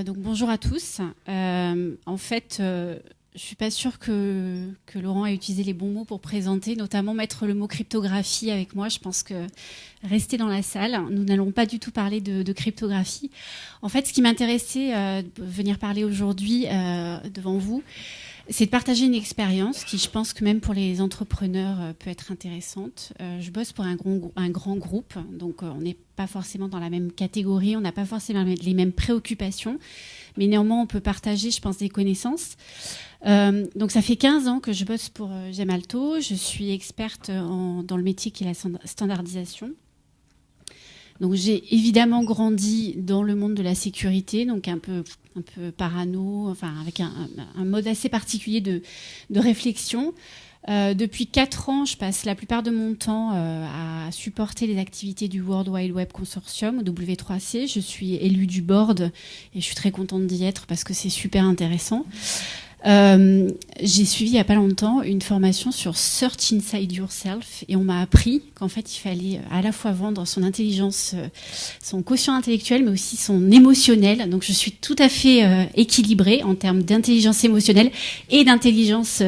Donc bonjour à tous. En fait, je suis pas sûre que Laurent ait utilisé les bons mots pour présenter, notamment mettre le mot cryptographie avec moi. Je pense que restez dans la salle. Nous n'allons pas du tout parler de cryptographie. En fait, ce qui m'intéressait de venir parler aujourd'hui devant vous, c'est de partager une expérience qui, je pense que même pour les entrepreneurs, peut être intéressante. Je bosse pour un grand groupe, donc on n'est pas forcément dans la même catégorie, on n'a pas forcément les mêmes préoccupations, mais néanmoins on peut partager, je pense, des connaissances. Donc ça fait 15 ans que je bosse pour Gemalto. Je suis experte dans le métier qui est la standardisation. Donc j'ai évidemment grandi dans le monde de la sécurité, donc un peu parano, enfin avec un mode assez particulier de réflexion. Depuis 4 ans, je passe la plupart de mon temps à supporter les activités du World Wide Web Consortium, W3C. Je suis élue du board et je suis très contente d'y être parce que c'est super intéressant. J'ai suivi il n'y a pas longtemps une formation sur Search Inside Yourself et on m'a appris qu'en fait il fallait à la fois vendre son intelligence, son quotient intellectuel mais aussi son émotionnel. Donc je suis tout à fait équilibrée en termes d'intelligence émotionnelle et d'intelligence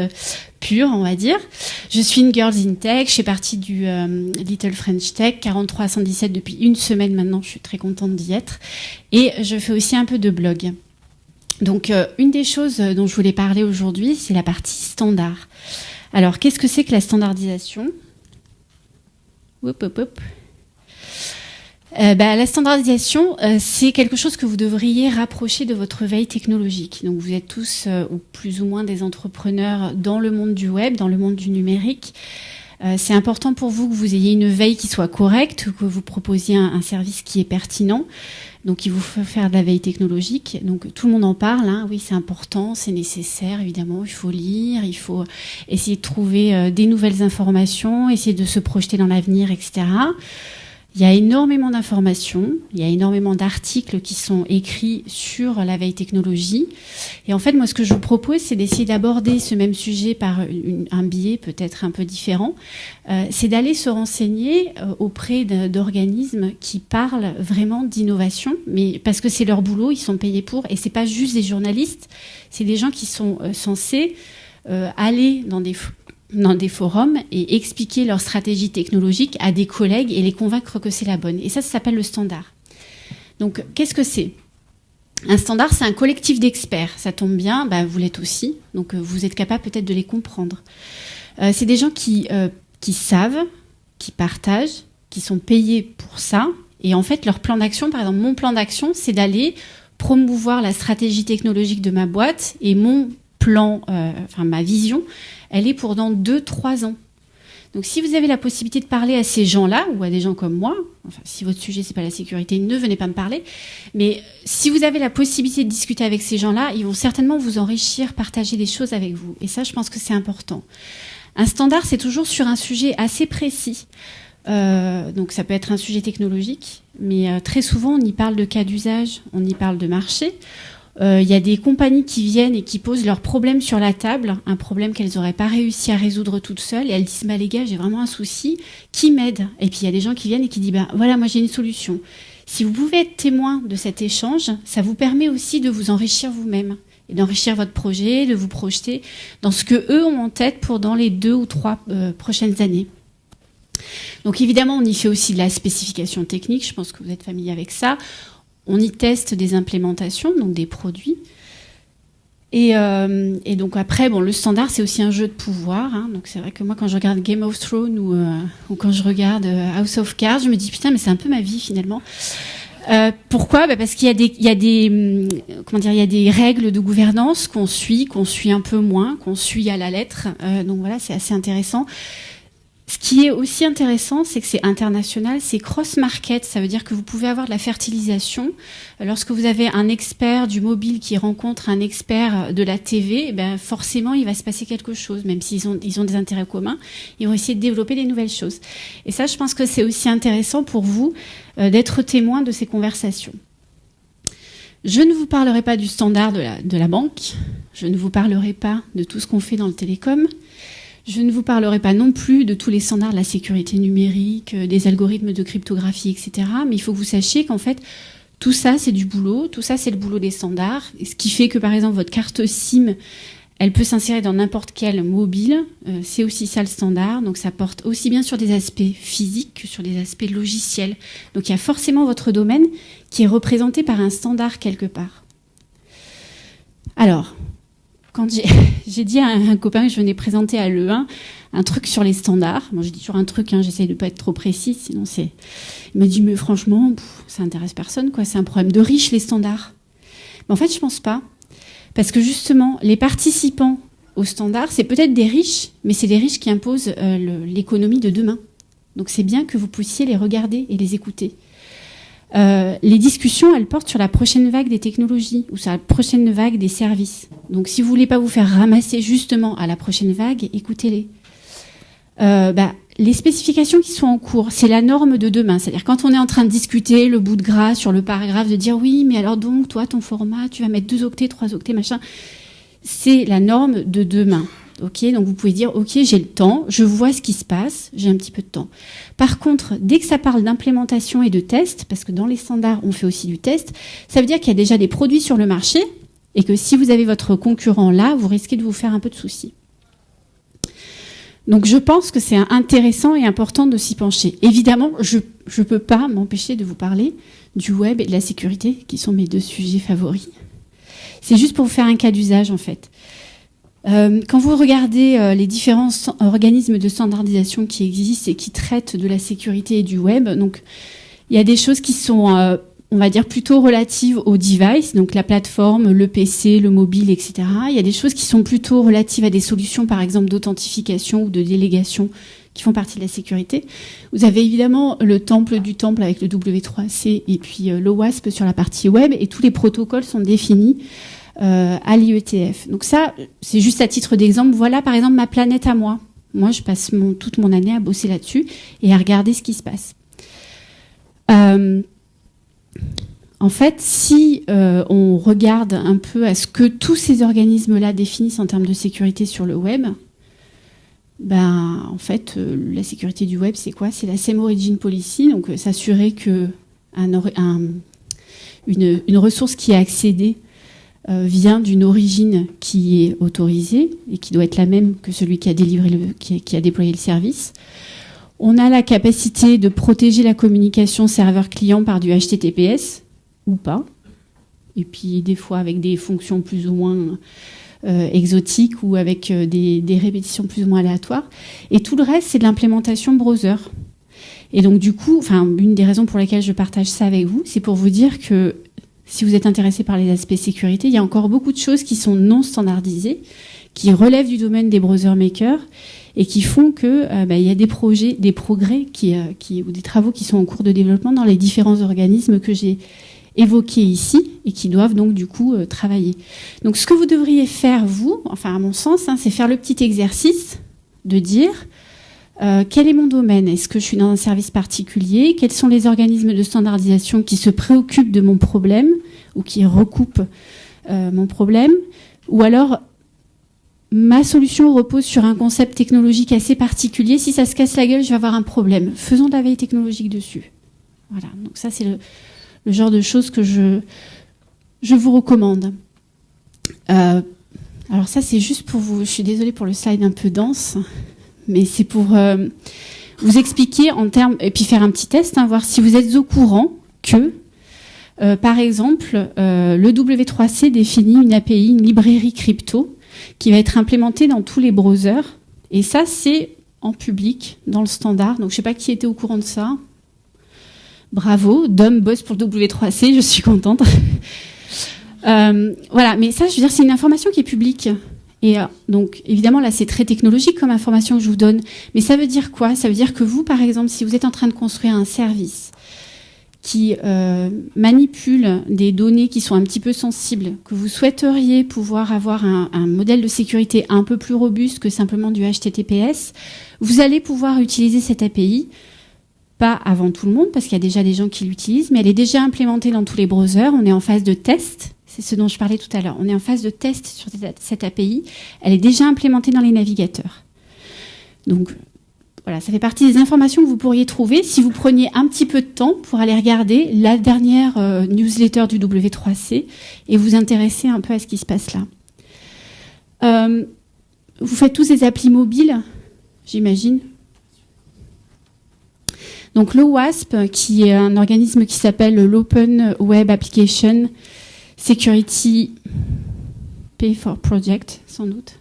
pure, on va dire. Je suis une Girls in Tech, je fais partie du Little French Tech 4317 depuis une semaine maintenant, je suis très contente d'y être et je fais aussi un peu de blog. Donc, une des choses dont je voulais parler aujourd'hui, c'est la partie standard. Alors, qu'est-ce que c'est que la standardisation ? La standardisation, c'est quelque chose que vous devriez rapprocher de votre veille technologique. Donc, vous êtes tous, ou plus ou moins, des entrepreneurs dans le monde du web, dans le monde du numérique. C'est important pour vous que vous ayez une veille qui soit correcte, que vous proposiez un service qui est pertinent. Donc, il vous faut faire de la veille technologique. Donc, tout le monde en parle. Hein. Oui, c'est important, c'est nécessaire, évidemment. Il faut lire, il faut essayer de trouver des nouvelles informations, essayer de se projeter dans l'avenir, etc. Il y a énormément d'informations, il y a énormément d'articles qui sont écrits sur la veille technologie. Et en fait, moi, ce que je vous propose, c'est d'essayer d'aborder ce même sujet par un biais peut-être un peu différent. C'est d'aller se renseigner auprès d'organismes qui parlent vraiment d'innovation, mais parce que c'est leur boulot, ils sont payés pour. Et c'est pas juste des journalistes, c'est des gens qui sont censés aller dans des forums et expliquer leur stratégie technologique à des collègues et les convaincre que c'est la bonne. Et ça s'appelle le standard. Donc, qu'est-ce que c'est ? Un standard, c'est un collectif d'experts. Ça tombe bien, vous l'êtes aussi. Donc, vous êtes capable peut-être de les comprendre. C'est des gens qui savent, qui partagent, qui sont payés pour ça. Et en fait, leur plan d'action, par exemple, mon plan d'action, c'est d'aller promouvoir la stratégie technologique de ma boîte et mon plan, ma vision, elle est pour dans 2-3 ans. Donc, si vous avez la possibilité de parler à ces gens-là, ou à des gens comme moi, enfin, si votre sujet, c'est pas la sécurité, ne venez pas me parler, mais si vous avez la possibilité de discuter avec ces gens-là, ils vont certainement vous enrichir, partager des choses avec vous. Et ça, je pense que c'est important. Un standard, c'est toujours sur un sujet assez précis. Donc, ça peut être un sujet technologique, mais très souvent, on y parle de cas d'usage, on y parle de marché. Il y a des compagnies qui viennent et qui posent leurs problèmes sur la table, un problème qu'elles n'auraient pas réussi à résoudre toutes seules, et elles disent les gars, j'ai vraiment un souci, qui m'aide ? Et puis il y a des gens qui viennent et qui disent voilà, moi j'ai une solution. Si vous pouvez être témoin de cet échange, ça vous permet aussi de vous enrichir vous-même et d'enrichir votre projet, de vous projeter dans ce que eux ont en tête pour dans les 2 ou 3 prochaines années. Donc évidemment, on y fait aussi de la spécification technique, je pense que vous êtes familier avec ça. On y teste des implémentations, donc des produits. Et donc après, le standard, c'est aussi un jeu de pouvoir. Hein. Donc c'est vrai que moi, quand je regarde Game of Thrones ou quand je regarde House of Cards, je me dis putain, mais c'est un peu ma vie finalement. Pourquoi ? Parce qu'il y a des règles de gouvernance qu'on suit un peu moins, qu'on suit à la lettre. Donc voilà, c'est assez intéressant. Ce qui est aussi intéressant, c'est que c'est international, c'est cross-market. Ça veut dire que vous pouvez avoir de la fertilisation. Lorsque vous avez un expert du mobile qui rencontre un expert de la TV, ben forcément, il va se passer quelque chose. Même s'ils ont des intérêts communs, ils vont essayer de développer des nouvelles choses. Et ça, je pense que c'est aussi intéressant pour vous d'être témoin de ces conversations. Je ne vous parlerai pas du standard de la banque. Je ne vous parlerai pas de tout ce qu'on fait dans le télécom. Je ne vous parlerai pas non plus de tous les standards de la sécurité numérique, des algorithmes de cryptographie, etc. Mais il faut que vous sachiez qu'en fait, tout ça, c'est du boulot. Tout ça, c'est le boulot des standards. Et ce qui fait que, par exemple, votre carte SIM, elle peut s'insérer dans n'importe quel mobile. C'est aussi ça le standard. Donc, ça porte aussi bien sur des aspects physiques que sur des aspects logiciels. Donc, il y a forcément votre domaine qui est représenté par un standard quelque part. Alors, quand j'ai dit à un copain que je venais présenter à l'E1 un truc sur les standards, moi je dis toujours un truc, j'essaye de ne pas être trop précise, sinon c'est... Il m'a dit, mais franchement, ça intéresse personne, quoi. C'est un problème de riches, les standards. Mais en fait, je pense pas. Parce que justement, les participants aux standards, c'est peut-être des riches, mais c'est les riches qui imposent l'économie de demain. Donc c'est bien que vous puissiez les regarder et les écouter. Les discussions, elles portent sur la prochaine vague des technologies ou sur la prochaine vague des services. Donc, si vous voulez pas vous faire ramasser justement à la prochaine vague, écoutez-les. Les spécifications qui sont en cours, c'est la norme de demain. C'est-à-dire quand on est en train de discuter le bout de gras sur le paragraphe, de dire oui, mais alors donc, toi, ton format, tu vas mettre 2 octets, 3 octets, machin. C'est la norme de demain. Ok, donc vous pouvez dire, ok, j'ai le temps, je vois ce qui se passe, j'ai un petit peu de temps. Par contre, dès que ça parle d'implémentation et de test, parce que dans les standards, on fait aussi du test, ça veut dire qu'il y a déjà des produits sur le marché et que si vous avez votre concurrent là, vous risquez de vous faire un peu de soucis. Donc je pense que c'est intéressant et important de s'y pencher. Évidemment, je ne peux pas m'empêcher de vous parler du web et de la sécurité, qui sont mes 2 sujets favoris. C'est juste pour vous faire un cas d'usage, en fait. Quand vous regardez les différents organismes de standardisation qui existent et qui traitent de la sécurité et du web, donc il y a des choses qui sont, on va dire, plutôt relatives aux devices, donc la plateforme, le PC, le mobile, etc. Il y a des choses qui sont plutôt relatives à des solutions, par exemple, d'authentification ou de délégation qui font partie de la sécurité. Vous avez évidemment le temple du temple avec le W3C et puis l'OWASP sur la partie web, et tous les protocoles sont définis à l'IETF. Donc ça, c'est juste à titre d'exemple. Voilà, par exemple, ma planète à moi. Moi, je passe toute mon année à bosser là-dessus et à regarder ce qui se passe. En fait, si on regarde un peu à ce que tous ces organismes-là définissent en termes de sécurité sur le web, en fait, la sécurité du web, c'est quoi? C'est la Same Origin Policy, donc s'assurer que une ressource qui est accédée vient d'une origine qui est autorisée et qui doit être la même que celui qui a qui a déployé le service. On a la capacité de protéger la communication serveur-client par du HTTPS ou pas, et puis des fois avec des fonctions plus ou moins exotiques ou avec des répétitions plus ou moins aléatoires. Et tout le reste, c'est de l'implémentation browser. Et donc du coup, une des raisons pour lesquelles je partage ça avec vous, c'est pour vous dire que si vous êtes intéressé par les aspects sécurité, il y a encore beaucoup de choses qui sont non standardisées, qui relèvent du domaine des browser makers et qui font que il y a des projets, des progrès ou des travaux qui sont en cours de développement dans les différents organismes que j'ai évoqués ici et qui doivent donc du coup travailler. Donc ce que vous devriez faire, vous, à mon sens, c'est faire le petit exercice de dire quel est mon domaine? Est-ce que je suis dans un service particulier? Quels sont les organismes de standardisation qui se préoccupent de mon problème ou qui recoupent mon problème? Ou alors, ma solution repose sur un concept technologique assez particulier. Si ça se casse la gueule, je vais avoir un problème. Faisons de la veille technologique dessus. Voilà, donc ça, c'est le genre de choses que je vous recommande. Alors ça, c'est juste pour vous... Je suis désolée pour le slide un peu dense, mais c'est pour vous expliquer en termes... Et puis faire un petit test, voir si vous êtes au courant que, par exemple, le W3C définit une API, une librairie crypto, qui va être implémentée dans tous les browsers. Et ça, c'est en public, dans le standard. Donc, je ne sais pas qui était au courant de ça. Bravo, Dom bosse pour le W3C, je suis contente. Voilà, mais ça, je veux dire, c'est une information qui est publique. Et donc, évidemment, là, c'est très technologique comme information que je vous donne. Mais ça veut dire quoi? Ça veut dire que vous, par exemple, si vous êtes en train de construire un service qui manipule des données qui sont un petit peu sensibles, que vous souhaiteriez pouvoir avoir un modèle de sécurité un peu plus robuste que simplement du HTTPS, vous allez pouvoir utiliser cette API, pas avant tout le monde, parce qu'il y a déjà des gens qui l'utilisent, mais elle est déjà implémentée dans tous les browsers. On est en phase de test, c'est ce dont je parlais tout à l'heure. On est en phase de test sur cette API. Elle est déjà implémentée dans les navigateurs. Donc, voilà, ça fait partie des informations que vous pourriez trouver si vous preniez un petit peu de temps pour aller regarder la dernière newsletter du W3C et vous intéresser un peu à ce qui se passe là. Vous faites tous des applis mobiles, j'imagine. Donc l'OWASP, qui est un organisme qui s'appelle l'Open Web Application Security Pay for Project, sans doute.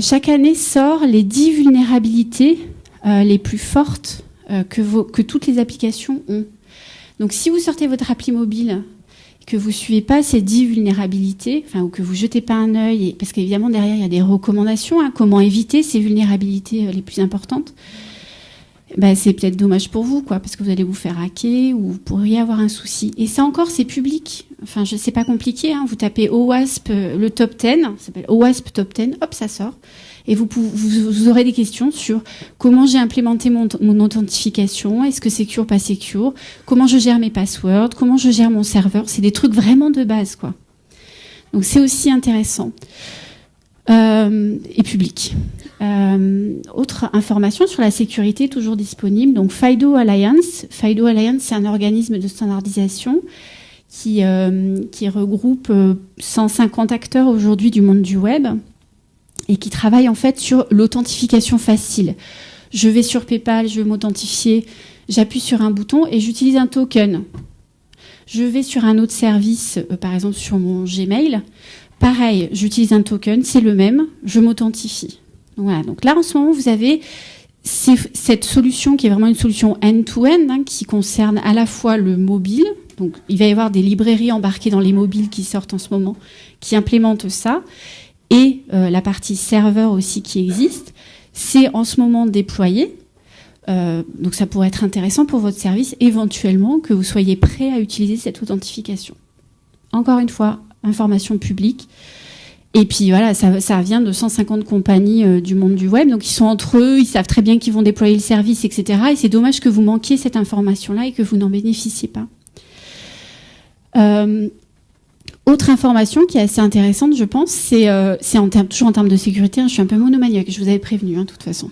Chaque année sort les 10 vulnérabilités les plus fortes que toutes les applications ont. Donc si vous sortez votre appli mobile et que vous ne suivez pas ces 10 vulnérabilités, ou que vous ne jetez pas un œil, parce qu'évidemment derrière il y a des recommandations, comment éviter ces vulnérabilités les plus importantes, c'est peut-être dommage pour vous, parce que vous allez vous faire hacker ou vous pourriez avoir un souci. Et ça encore, c'est public. C'est pas compliqué. Vous tapez OWASP, le top 10, ça s'appelle OWASP top 10, hop, ça sort. Et vous aurez des questions sur comment j'ai implémenté mon authentification, est-ce que secure, pas secure, comment je gère mes passwords, comment je gère mon serveur. C'est des trucs vraiment de base, Donc c'est aussi intéressant. Et public. Autre information sur la sécurité toujours disponible. Donc FIDO Alliance. FIDO Alliance, c'est un organisme de standardisation qui regroupe 150 acteurs aujourd'hui du monde du web et qui travaille en fait sur l'authentification facile. Je vais sur PayPal, je veux m'authentifier, j'appuie sur un bouton et j'utilise un token. Je vais sur un autre service, par exemple sur mon Gmail. Pareil, j'utilise un token, c'est le même, je m'authentifie. Voilà, donc là, en ce moment, vous avez cette solution qui est vraiment une solution end-to-end, qui concerne à la fois le mobile. Donc, il va y avoir des librairies embarquées dans les mobiles qui sortent en ce moment, qui implémentent ça, et la partie serveur aussi qui existe. C'est en ce moment déployé. Donc, ça pourrait être intéressant pour votre service, éventuellement, que vous soyez prêt à utiliser cette authentification. Encore une fois, information publique. Et puis voilà, ça vient de 150 compagnies du monde du web. Donc ils sont entre eux, ils savent très bien qu'ils vont déployer le service, etc. Et c'est dommage que vous manquiez cette information-là et que vous n'en bénéficiez pas. Autre information qui est assez intéressante, je pense, c'est toujours en termes de sécurité. Je suis un peu monomaniaque, je vous avais prévenu, de toute façon.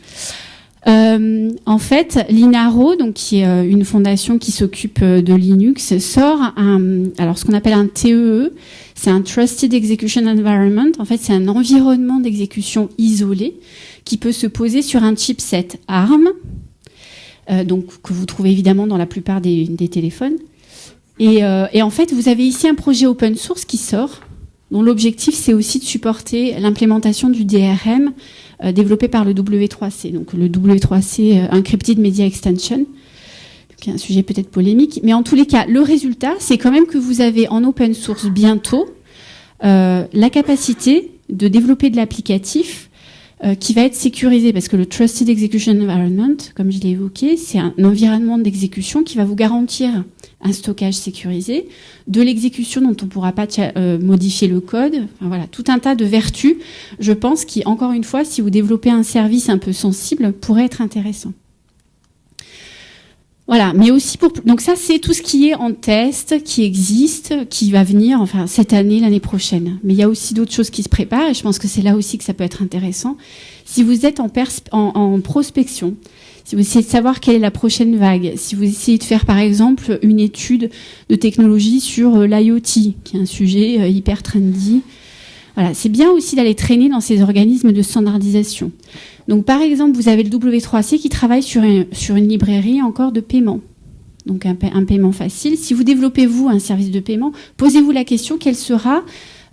En fait, l'INARO, donc qui est une fondation qui s'occupe de Linux, sort ce qu'on appelle un TEE, c'est un Trusted Execution Environment. En fait, c'est un environnement d'exécution isolé qui peut se poser sur un chipset ARM, donc que vous trouvez évidemment dans la plupart des téléphones. Et en fait, vous avez ici un projet open source qui sort, dont l'objectif c'est aussi de supporter l'implémentation du DRM développé par le W3C, donc le W3C Encrypted Media Extension, qui est un sujet peut-être polémique, mais en tous les cas, le résultat, c'est quand même que vous avez en open source bientôt la capacité de développer de l'applicatif qui va être sécurisé, parce que le Trusted Execution Environment, comme je l'ai évoqué, c'est un environnement d'exécution qui va vous garantir un stockage sécurisé, de l'exécution dont on ne pourra pas modifier le code, voilà, tout un tas de vertus, je pense, qui, encore une fois, si vous développez un service un peu sensible, pourrait être intéressant. Voilà, mais aussi donc ça, c'est tout ce qui est en test, qui existe, qui va venir, cette année, l'année prochaine. Mais il y a aussi d'autres choses qui se préparent, et je pense que c'est là aussi que ça peut être intéressant. Si vous êtes en prospection, si vous essayez de savoir quelle est la prochaine vague, si vous essayez de faire, par exemple, une étude de technologie sur l'IoT, qui est un sujet hyper trendy, voilà, c'est bien aussi d'aller traîner dans ces organismes de standardisation. Donc, par exemple, vous avez le W3C qui travaille sur une librairie encore de paiement. Donc, un paiement facile. Si vous développez, vous, un service de paiement, posez-vous la question, quel sera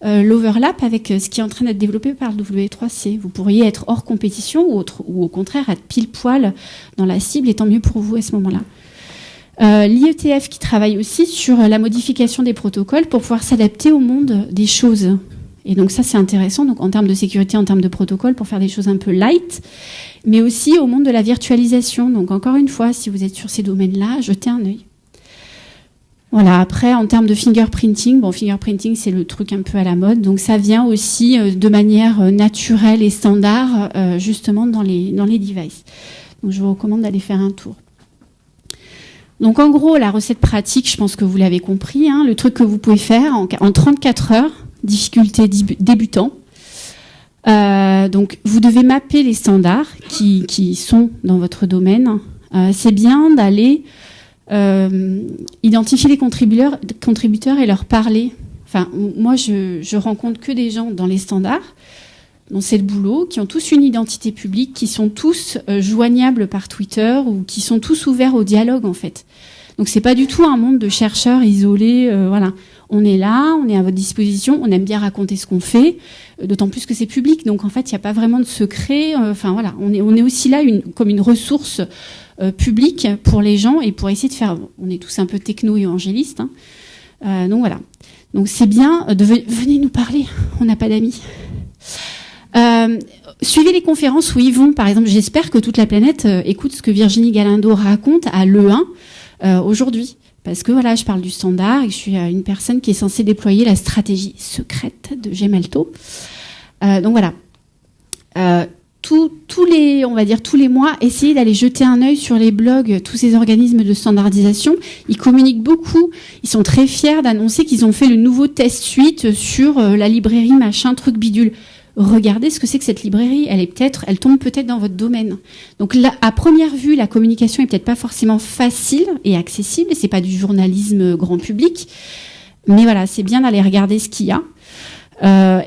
l'overlap avec ce qui est en train d'être développé par le W3C. Vous pourriez être hors compétition ou au contraire être pile poil dans la cible, et tant mieux pour vous à ce moment-là. L'IETF qui travaille aussi sur la modification des protocoles pour pouvoir s'adapter au monde des choses. Et donc ça, c'est intéressant, donc en termes de sécurité, en termes de protocole, pour faire des choses un peu light, mais aussi au monde de la virtualisation. Donc encore une fois, si vous êtes sur ces domaines-là, jetez un œil. Voilà, après, en termes de fingerprinting, fingerprinting, c'est le truc un peu à la mode, donc ça vient aussi de manière naturelle et standard, justement, dans les devices. Donc je vous recommande d'aller faire un tour. Donc en gros, la recette pratique, je pense que vous l'avez compris, hein, le truc que vous pouvez faire en 34 heures, difficulté débutant. Donc vous devez mapper les standards qui sont dans votre domaine. C'est bien d'aller identifier les contributeurs et leur parler. Enfin, moi, je rencontre que des gens dans les standards, dont c'est le boulot, qui ont tous une identité publique, qui sont tous joignables par Twitter ou qui sont tous ouverts au dialogue, en fait. Donc, c'est pas du tout un monde de chercheurs isolés. Voilà, on est là, on est à votre disposition, on aime bien raconter ce qu'on fait, d'autant plus que c'est public. Donc, en fait, il n'y a pas vraiment de secret. Enfin, voilà, on est aussi là comme une ressource publique pour les gens et pour essayer de faire. On est tous un peu techno-évangélistes. Hein. Donc, voilà. Donc, c'est bien. Venez nous parler. On n'a pas d'amis. Suivez les conférences où ils vont. Par exemple, j'espère que toute la planète écoute ce que Virginie Galindo raconte à l'E1 aujourd'hui. Parce que voilà, je parle du standard et je suis une personne qui est censée déployer la stratégie secrète de Gemalto. Donc voilà. Tous les mois, essayez d'aller jeter un œil sur les blogs, tous ces organismes de standardisation. Ils communiquent beaucoup. Ils sont très fiers d'annoncer qu'ils ont fait le nouveau test suite sur la librairie machin truc bidule. Regardez ce que c'est que cette librairie. Elle tombe peut-être dans votre domaine. Donc là, à première vue, la communication est peut-être pas forcément facile et accessible. C'est pas du journalisme grand public, mais voilà, c'est bien d'aller regarder ce qu'il y a.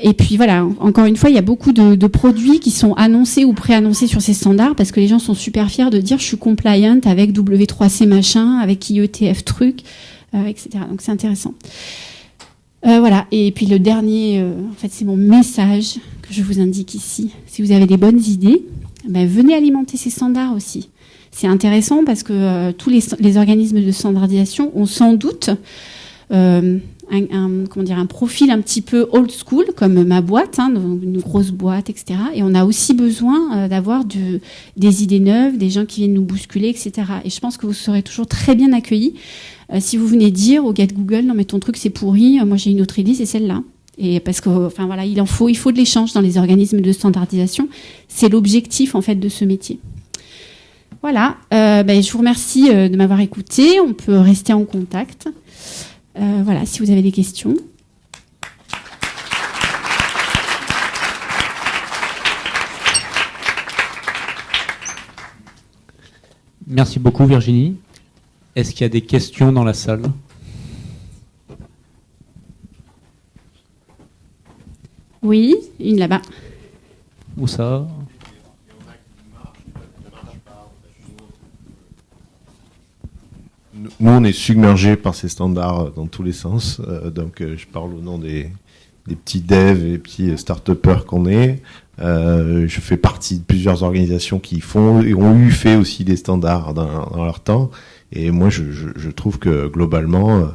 Et puis voilà, encore une fois, il y a beaucoup de produits qui sont annoncés ou préannoncés sur ces standards parce que les gens sont super fiers de dire je suis compliant avec W3C machin, avec IETF truc, etc. Donc c'est intéressant. Voilà. Et puis le dernier, en fait, c'est mon message que je vous indique ici. Si vous avez des bonnes idées, venez alimenter ces standards aussi. C'est intéressant parce que tous les organismes de standardisation ont sans doute un profil un petit peu old school, comme ma boîte, hein, une grosse boîte, etc. Et on a aussi besoin d'avoir des idées neuves, des gens qui viennent nous bousculer, etc. Et je pense que vous serez toujours très bien accueillis si vous venez dire au gars de Google, non mais ton truc c'est pourri, moi j'ai une autre idée, c'est celle-là. Et parce que, enfin voilà, il faut de l'échange dans les organismes de standardisation. C'est l'objectif en fait de ce métier. Voilà. Je vous remercie de m'avoir écouté. On peut rester en contact. Voilà, si vous avez des questions. Merci beaucoup Virginie. Est-ce qu'il y a des questions dans la salle ? Oui, une là-bas. Où ça ? Nous, on est submergés par ces standards dans tous les sens. Donc, je parle au nom des petits devs et des petits start-upers qu'on est. Je fais partie de plusieurs organisations qui font et ont fait aussi des standards dans leur temps. Et moi, je trouve que globalement,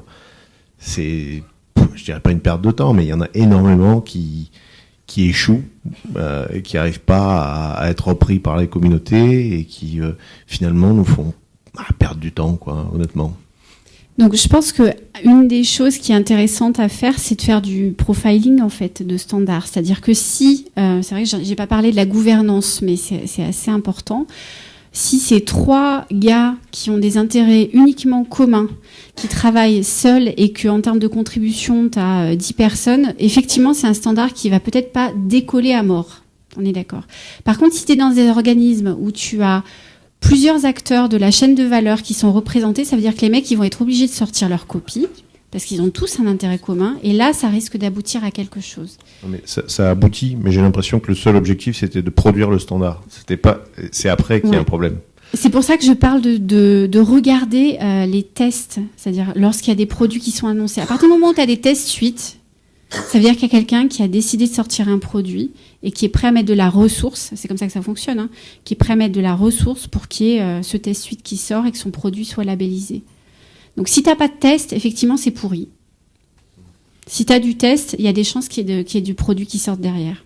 c'est, je dirais pas une perte de temps, mais il y en a énormément qui échouent et qui n'arrivent pas à être repris par les communautés et qui finalement nous font perdre du temps, quoi, honnêtement. Donc je pense que une des choses qui est intéressante à faire, c'est de faire du profiling en fait de standards. C'est-à-dire que si, c'est vrai que j'ai pas parlé de la gouvernance, mais c'est assez important. Si c'est 3 gars qui ont des intérêts uniquement communs, qui travaillent seuls et que en termes de contribution, tu as 10 personnes, effectivement, c'est un standard qui va peut-être pas décoller à mort. On est d'accord. Par contre, si tu es dans des organismes où tu as plusieurs acteurs de la chaîne de valeur qui sont représentés, ça veut dire que les mecs, ils vont être obligés de sortir leur copie parce qu'ils ont tous un intérêt commun. Et là, ça risque d'aboutir à quelque chose. Non, mais ça aboutit, mais j'ai l'impression que le seul objectif, c'était de produire le standard. C'est après qu'il y a un problème. C'est pour ça que je parle de regarder les tests. C'est-à-dire, lorsqu'il y a des produits qui sont annoncés. À partir du moment où tu as des tests suite, ça veut dire qu'il y a quelqu'un qui a décidé de sortir un produit et qui est prêt à mettre de la ressource, c'est comme ça que ça fonctionne, hein, qui est prêt à mettre de la ressource pour qu'il y ait ce test suite qui sort et que son produit soit labellisé. Donc si tu n'as pas de test, effectivement, c'est pourri. Si tu as du test, il y a des chances qu'il y ait du produit qui sorte derrière.